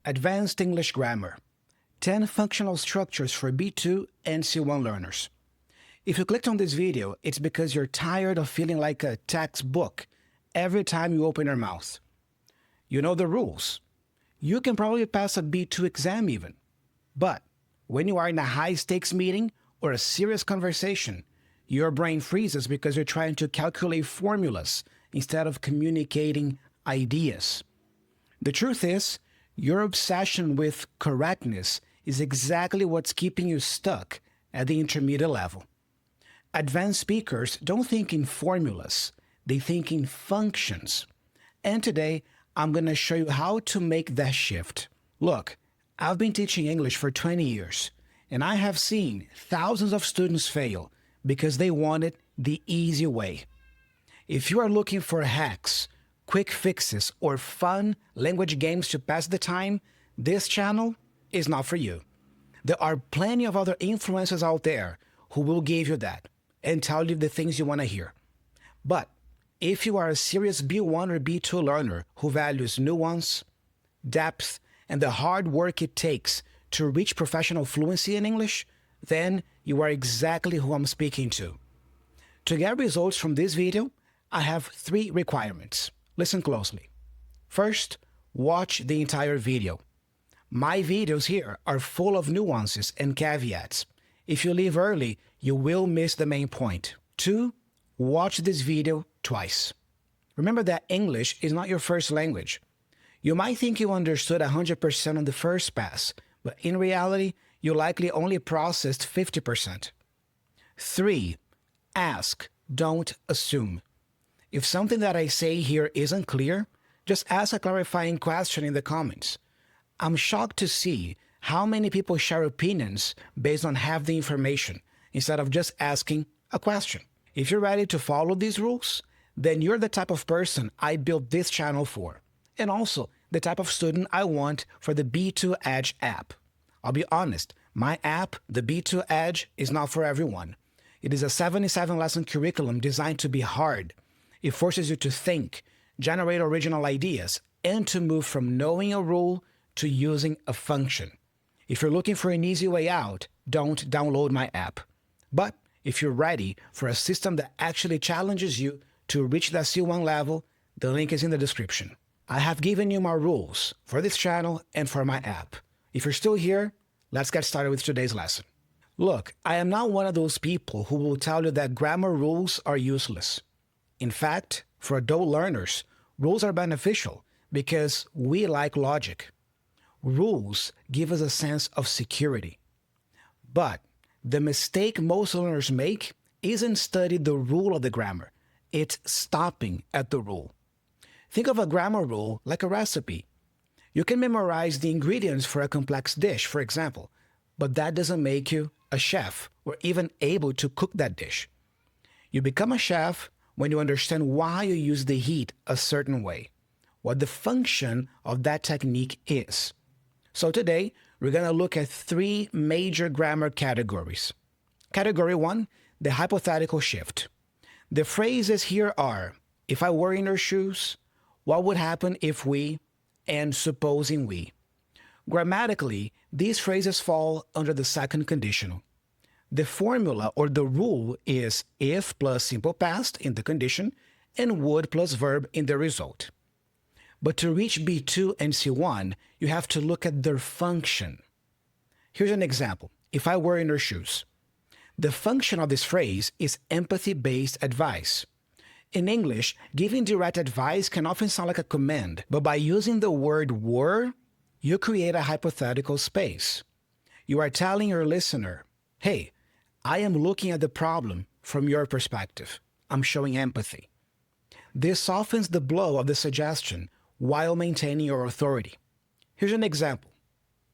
Advanced English Grammar, 10 Functional Structures for B2 and C1 Learners. If you clicked on this video, it's because you're tired of feeling like a textbook every time you open your mouth. You know the rules. You can probably pass a B2 exam even. But when you are in a high-stakes meeting or a serious conversation, your brain freezes because you're trying to calculate formulas instead of communicating ideas. The truth is, your obsession with correctness is exactly what's keeping you stuck at the intermediate level. Advanced speakers don't think in formulas, they think in functions. And today, I'm going to show you how to make that shift. Look, I've been teaching English for 20 years, and I have seen thousands of students fail because they wanted the easy way. If you are looking for hacks, quick fixes, or fun language games to pass the time, this channel is not for you. There are plenty of other influencers out there who will give you that and tell you the things you want to hear. But if you are a serious B1 or B2 learner who values nuance, depth, and the hard work it takes to reach professional fluency in English, then you are exactly who I'm speaking to. To get results from this video, I have 3 requirements. Listen closely. First, watch the entire video. My videos here are full of nuances and caveats. If you leave early, you will miss the main point. 2, watch this video twice. Remember that English is not your first language. You might think you understood 100% on the first pass, but in reality, you likely only processed 50%. 3, ask, don't assume. If something that I say here isn't clear, just ask a clarifying question in the comments. I'm shocked to see how many people share opinions based on half the information instead of just asking a question. If you're ready to follow these rules, then you're the type of person I built this channel for, and also the type of student I want for the B2 Edge app. I'll be honest, my app, the B2 Edge, is not for everyone. It is a 77-lesson curriculum designed to be hard. It forces you to think, generate original ideas, and to move from knowing a rule to using a function. If you're looking for an easy way out, don't download my app. But if you're ready for a system that actually challenges you to reach that C1 level, the link is in the description. I have given you my rules for this channel and for my app. If you're still here, let's get started with today's lesson. Look, I am not one of those people who will tell you that grammar rules are useless. In fact, for adult learners, rules are beneficial because we like logic. Rules give us a sense of security. But the mistake most learners make isn't studying the rule of the grammar. It's stopping at the rule. Think of a grammar rule like a recipe. You can memorize the ingredients for a complex dish, for example, but that doesn't make you a chef or even able to cook that dish. You become a chef when you understand why you use the heat a certain way, what the function of that technique is. So today, we're going to look at 3 major grammar categories. Category 1, the hypothetical shift. The phrases here are, if I were in your shoes, what would happen if we, and supposing we. Grammatically, these phrases fall under the second conditional. The formula or the rule is if plus simple past in the condition and would plus verb in the result. But to reach B2 and C1, you have to look at their function. Here's an example. If I were in your shoes. The function of this phrase is empathy-based advice. In English, giving direct advice can often sound like a command, but by using the word were, you create a hypothetical space. You are telling your listener, hey, I am looking at the problem from your perspective. I'm showing empathy. This softens the blow of the suggestion while maintaining your authority. Here's an example.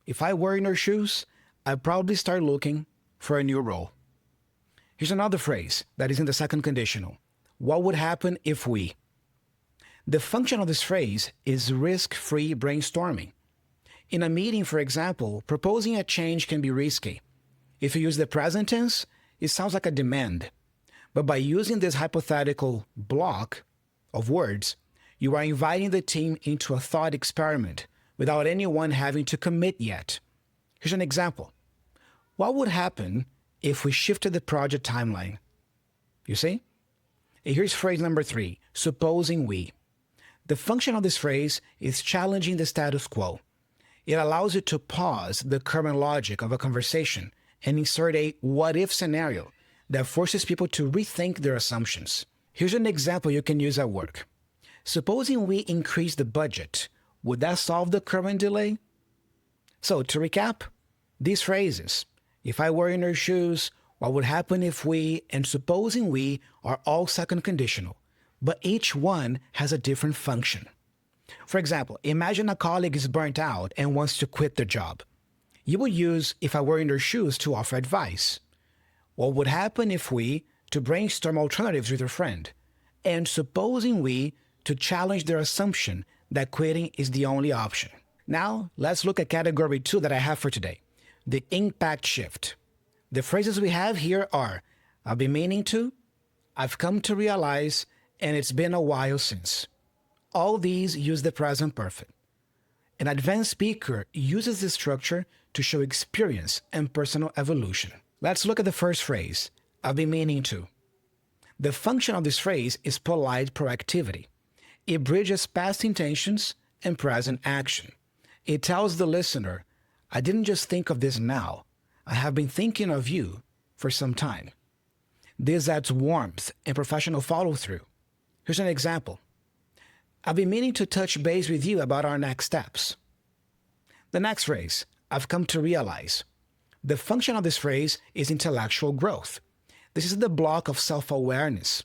If I were in your shoes, I'd probably start looking for a new role. Here's another phrase that is in the second conditional. What would happen if we? The function of this phrase is risk-free brainstorming. In a meeting, for example, proposing a change can be risky. If you use the present tense, it sounds like a demand. But by using this hypothetical block of words, you are inviting the team into a thought experiment without anyone having to commit yet. Here's an example. What would happen if we shifted the project timeline? You see? And here's phrase number 3, supposing we. The function of this phrase is challenging the status quo. It allows you to pause the current logic of a conversation and insert a what-if scenario that forces people to rethink their assumptions. Here's an example you can use at work. Supposing we increase the budget, would that solve the current delay? So to recap, these phrases, if I were in your shoes, what would happen if we, and supposing we, are all second conditional, but each one has a different function. For example, imagine a colleague is burnt out and wants to quit their job. You would use if I were in their shoes to offer advice. What would happen if we, to brainstorm alternatives with a friend, and supposing we, to challenge their assumption that quitting is the only option. Now, let's look at category 2 that I have for today, the impact shift. The phrases we have here are, I've been meaning to, I've come to realize, and it's been a while since. All these use the present perfect. An advanced speaker uses this structure to show experience and personal evolution. Let's look at the first phrase, I've been meaning to. The function of this phrase is polite proactivity. It bridges past intentions and present action. It tells the listener, I didn't just think of this now. I have been thinking of you for some time. This adds warmth and professional follow-through. Here's an example. I've been meaning to touch base with you about our next steps. The next phrase, I've come to realize. The function of this phrase is intellectual growth. This is the block of self-awareness.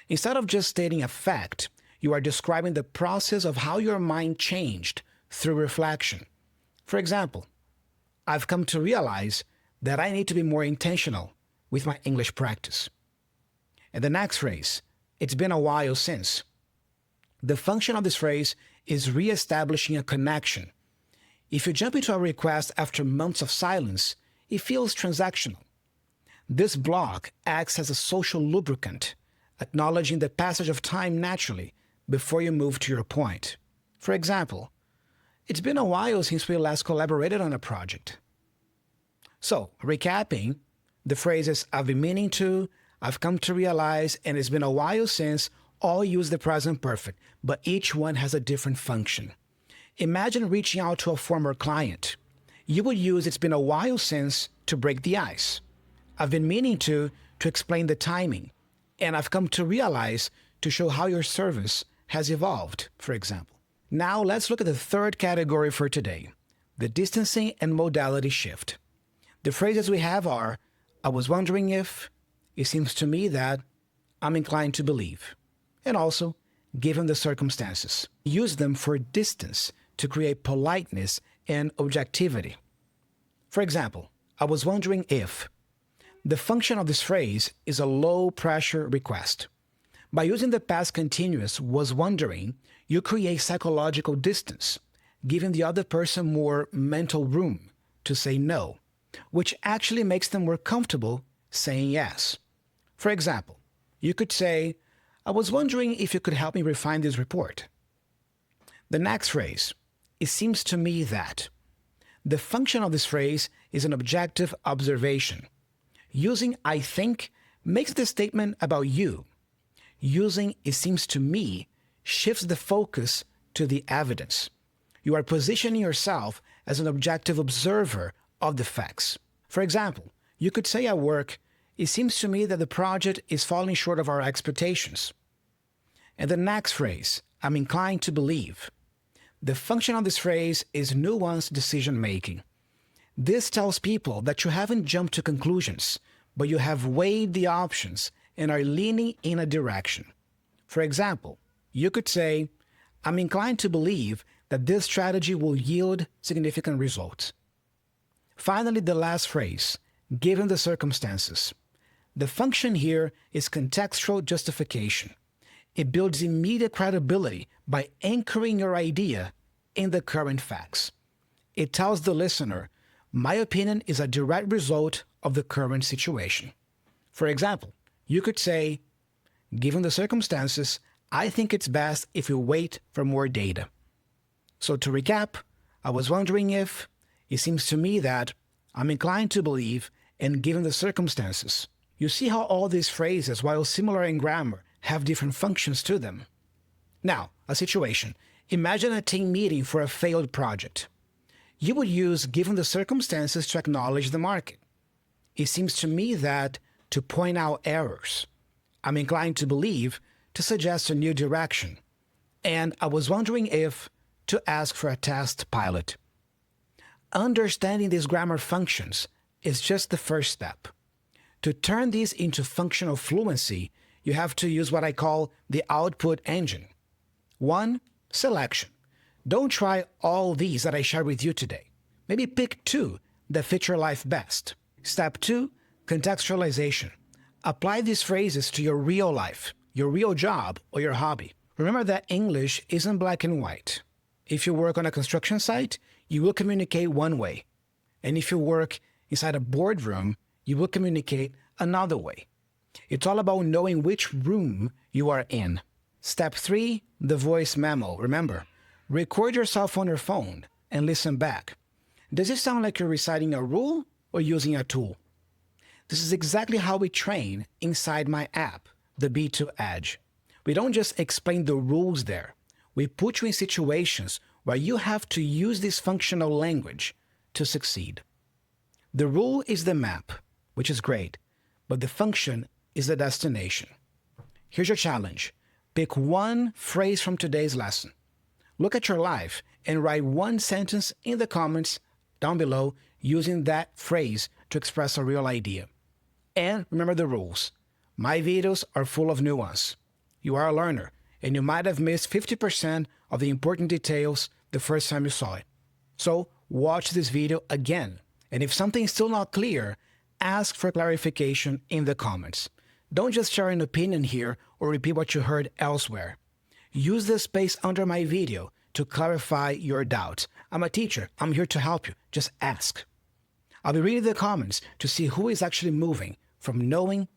Instead of just stating a fact, you are describing the process of how your mind changed through reflection. For example, I've come to realize that I need to be more intentional with my English practice. And the next phrase, it's been a while since. The function of this phrase is reestablishing a connection. If you jump into a request after months of silence, it feels transactional. This block acts as a social lubricant, acknowledging the passage of time naturally before you move to your point. For example, it's been a while since we last collaborated on a project. So, recapping, the phrases I've been meaning to, I've come to realize, and it's been a while since all use the present perfect, but each one has a different function. Imagine reaching out to a former client. You would use it's been a while since to break the ice. I've been meaning to explain the timing, and I've come to realize to show how your service has evolved, for example. Now let's look at the third category for today, the distancing and modality shift. The phrases we have are, I was wondering if, it seems to me that, I'm inclined to believe, and also, given the circumstances. Use them for distance to create politeness and objectivity. For example, I was wondering if. The function of this phrase is a low-pressure request. By using the past continuous was wondering, you create psychological distance, giving the other person more mental room to say no, which actually makes them more comfortable saying yes. For example, you could say, I was wondering if you could help me refine this report. The next phrase, it seems to me that. The function of this phrase is an objective observation. Using I think makes the statement about you. Using it seems to me shifts the focus to the evidence. You are positioning yourself as an objective observer of the facts. For example, you could say at work, it seems to me that the project is falling short of our expectations. And the next phrase, I'm inclined to believe. The function of this phrase is nuanced decision-making. This tells people that you haven't jumped to conclusions, but you have weighed the options and are leaning in a direction. For example, you could say, I'm inclined to believe that this strategy will yield significant results. Finally, the last phrase, given the circumstances. The function here is contextual justification. It builds immediate credibility by anchoring your idea in the current facts. It tells the listener, my opinion is a direct result of the current situation. For example, you could say, given the circumstances, I think it's best if we wait for more data. So to recap, I was wondering if, it seems to me that, I'm inclined to believe, and given the circumstances. You see how all these phrases, while similar in grammar, have different functions to them. Now, a situation. Imagine a team meeting for a failed project. You would use given the circumstances to acknowledge the market. It seems to me that to point out errors. I'm inclined to believe to suggest a new direction. And I was wondering if to ask for a test pilot. Understanding these grammar functions is just the first step. To turn these into functional fluency, you have to use what I call the output engine. 1. Selection. Don't try all these that I shared with you today. Maybe pick 2 that fit your life best. Step 2. Contextualization. Apply these phrases to your real life, your real job, or your hobby. Remember that English isn't black and white. If you work on a construction site, you will communicate one way. And if you work inside a boardroom, you will communicate another way. It's all about knowing which room you are in. Step 3, the voice memo. Remember, record yourself on your phone and listen back. Does it sound like you're reciting a rule or using a tool? This is exactly how we train inside my app, the B2 Edge. We don't just explain the rules there. We put you in situations where you have to use this functional language to succeed. The rule is the map, which is great, but the function is the destination. Here's your challenge. Pick one phrase from today's lesson. Look at your life and write one sentence in the comments down below using that phrase to express a real idea. And remember the rules. My videos are full of nuance. You are a learner, and you might have missed 50% of the important details the first time you saw it. So watch this video again, and if something is still not clear, ask for clarification in the comments. Don't just share an opinion here or repeat what you heard elsewhere. Use the space under my video to clarify your doubts. I'm a teacher. I'm here to help you. Just ask. I'll be reading the comments to see who is actually moving from knowing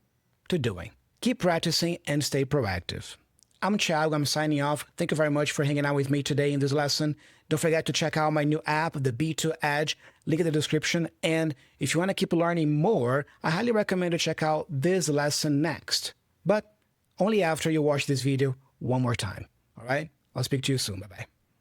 to doing. Keep practicing and stay proactive. I'm Thiago. I'm signing off. Thank you very much for hanging out with me today in this lesson. Don't forget to check out my new app, the B2 Edge. Link in the description. And if you want to keep learning more, I highly recommend to check out this lesson next. But only after you watch this video one more time. All right? I'll speak to you soon. Bye-bye.